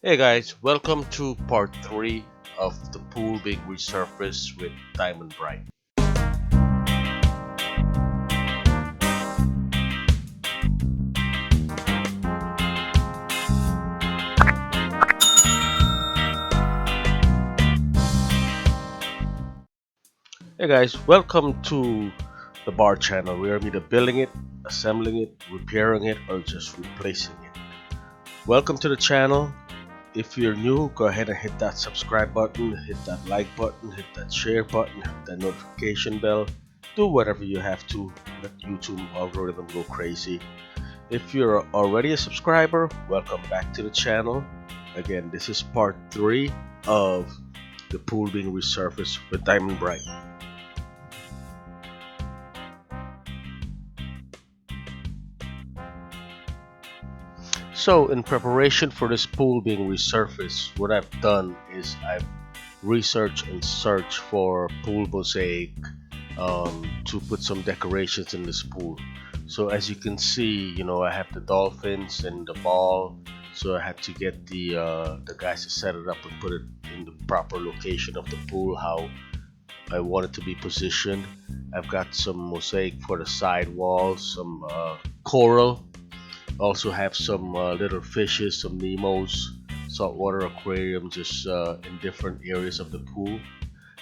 Hey guys, welcome to part 3 of the pool being resurfaced with Diamond Brite. Hey guys, welcome to the bar channel. We are either building it, assembling it, repairing it, or just replacing it. Welcome to the channel. If you're new, go ahead and hit that subscribe button, hit that like button, hit that share button, hit that notification bell. Do whatever you have to let YouTube algorithm go crazy. If you're already a subscriber, welcome back to the channel. Again, this is part 3 of the pool being resurfaced with Diamond Brite. So in preparation for this pool being resurfaced, what I've done is I've researched and searched for pool mosaic to put some decorations in this pool. So as you can see, I have the dolphins and the ball. So I had to get the guys to set it up and put it in the proper location of the pool, how I want it to be positioned. I've got some mosaic for the side walls, some coral. Also have some little fishes, some Nemos, saltwater aquarium, just in different areas of the pool.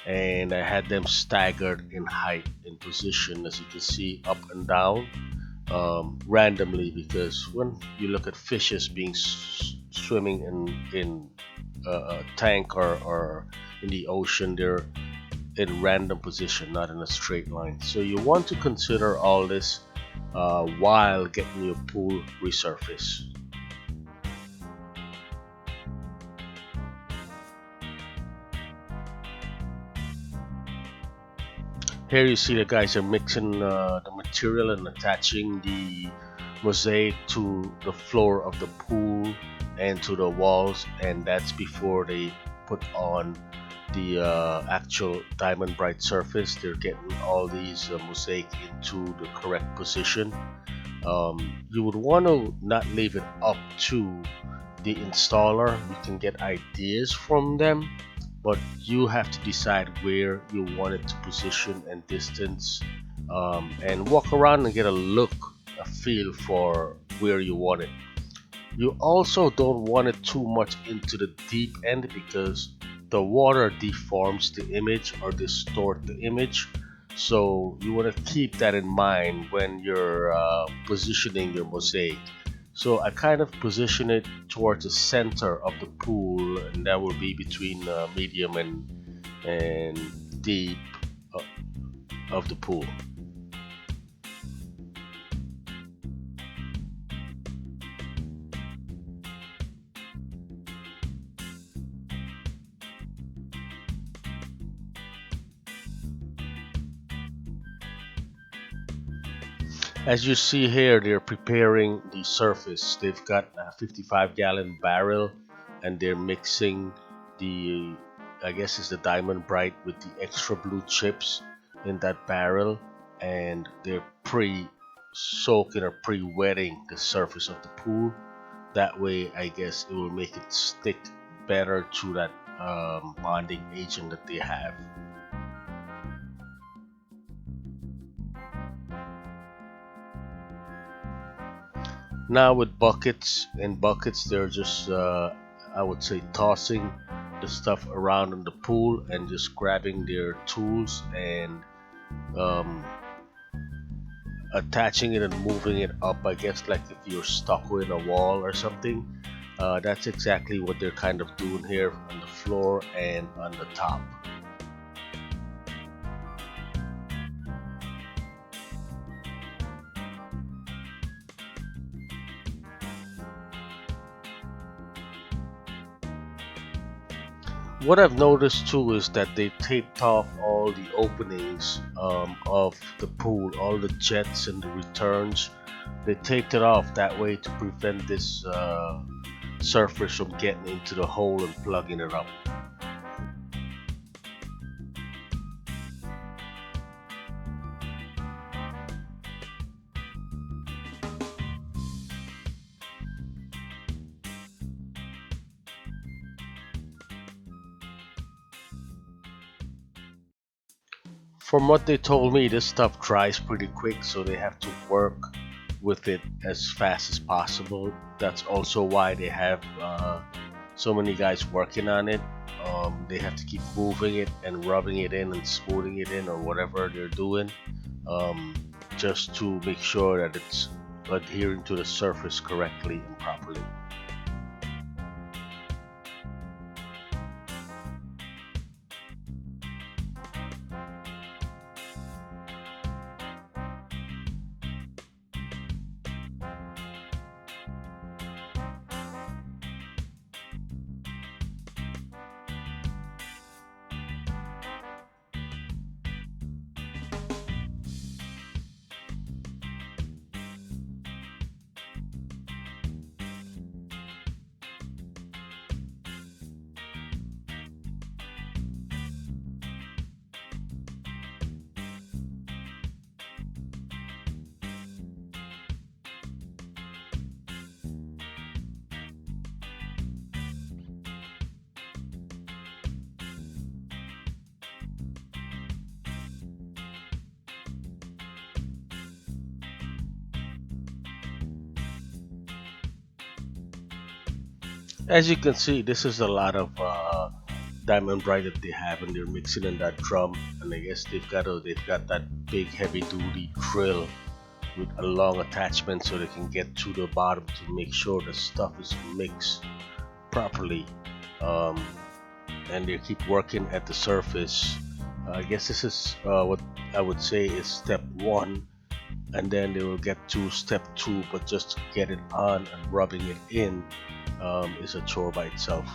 And I had them staggered in height and position, as you can see, up and down, randomly, because when you look at fishes being swimming in a tank or in the ocean, they're in random position, not in a straight line. So you want to consider all this while getting your pool resurfaced. Here you see the guys are mixing the material and attaching the mosaic to the floor of the pool and to the walls, and that's before they put on the actual Diamond Brite surface. They're getting all these mosaic into the correct position. You would want to not leave it up to the installer. You can get ideas from them, but you have to decide where you want it to position and distance, and walk around and get a look, a feel for where you want it. You also don't want it too much into the deep end, because the water deforms the image or distort the image. So you want to keep that in mind when you're positioning your mosaic. So I kind of position it towards the center of the pool, and that will be between medium and deep uh, of the pool. As you see here, they're preparing the surface. They've got a 55-gallon barrel, and they're mixing the, I guess it's the Diamond Brite with the extra blue chips in that barrel, and they're pre-soaking or pre-wetting the surface of the pool. That way, I guess it will make it stick better to that bonding agent that they have. Now with buckets, in buckets they're just I would say tossing the stuff around in the pool and just grabbing their tools and um, attaching it and moving it up, I guess, like if you're stuck in a wall or something. That's exactly what they're kind of doing here on the floor and on the top. What I've noticed too is that they taped off all the openings of the pool, all the jets and the returns. They taped it off that way to prevent this surface from getting into the hole and plugging it up. From what they told me, this stuff dries pretty quick, so they have to work with it as fast as possible. That's also why they have so many guys working on it. They have to keep moving it and rubbing it in and smoothing it in or whatever they're doing, um, just to make sure that it's adhering to the surface correctly and properly. As you can see, this is a lot of Diamond Brite that they have, and they're mixing in that drum. And I guess they've got that big heavy duty drill with a long attachment, so they can get to the bottom to make sure the stuff is mixed properly. Um, and they keep working at the surface. I guess this is what I would say is step one, and then they will get to step two. But just to get it on and rubbing it in is a chore by itself.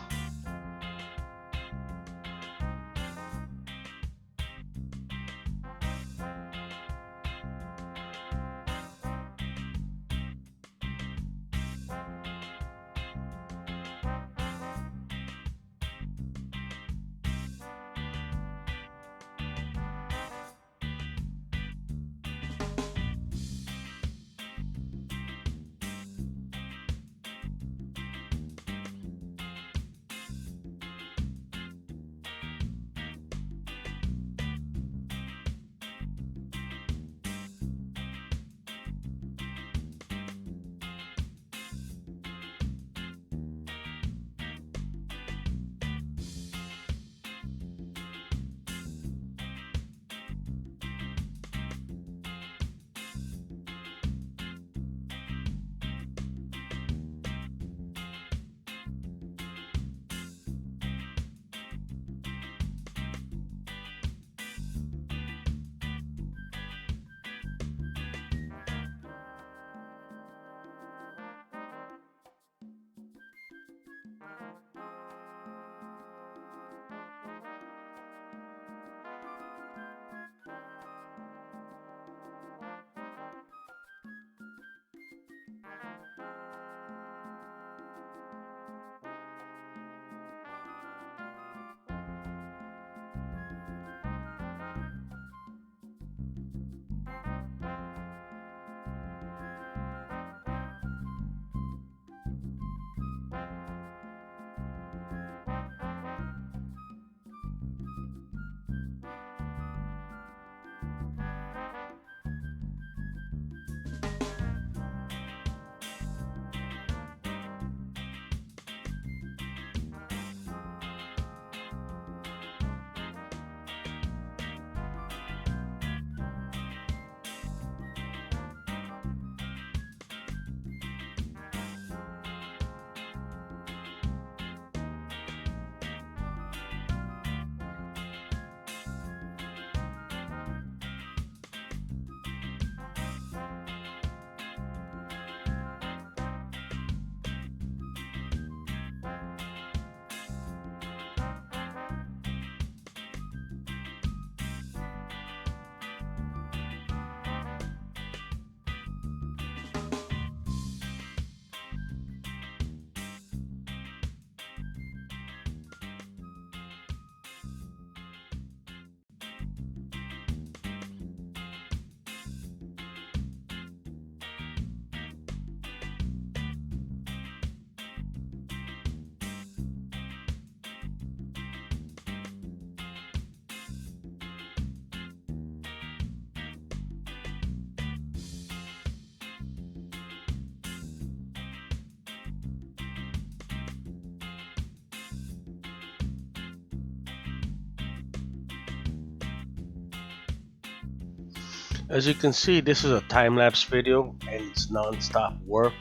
As you can see, this is a time-lapse video and it's non-stop work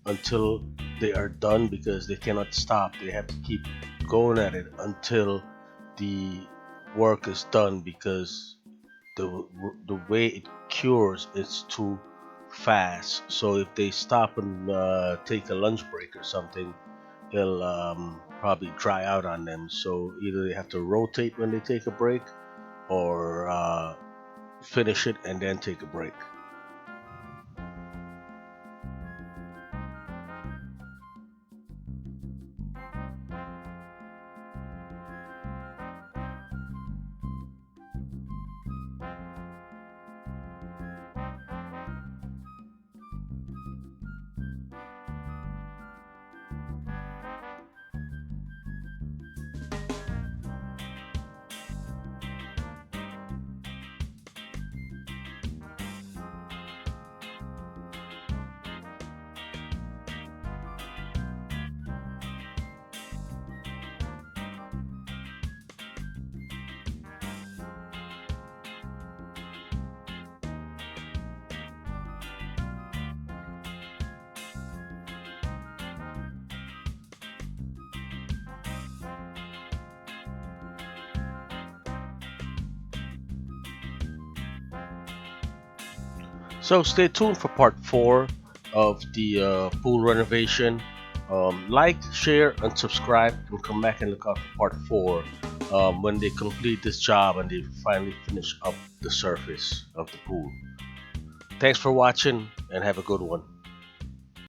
until they are done, because they cannot stop. They have to keep going at it until the work is done, because the the way it cures is too fast. So if they stop and take a lunch break or something, it'll probably dry out on them. So either they have to rotate when they take a break, or finish it and then take a break. So stay tuned for part 4 of the pool renovation. Like, share, and subscribe, and come back and look out for part 4 when they complete this job and they finally finish up the surface of the pool. Thanks for watching and have a good one.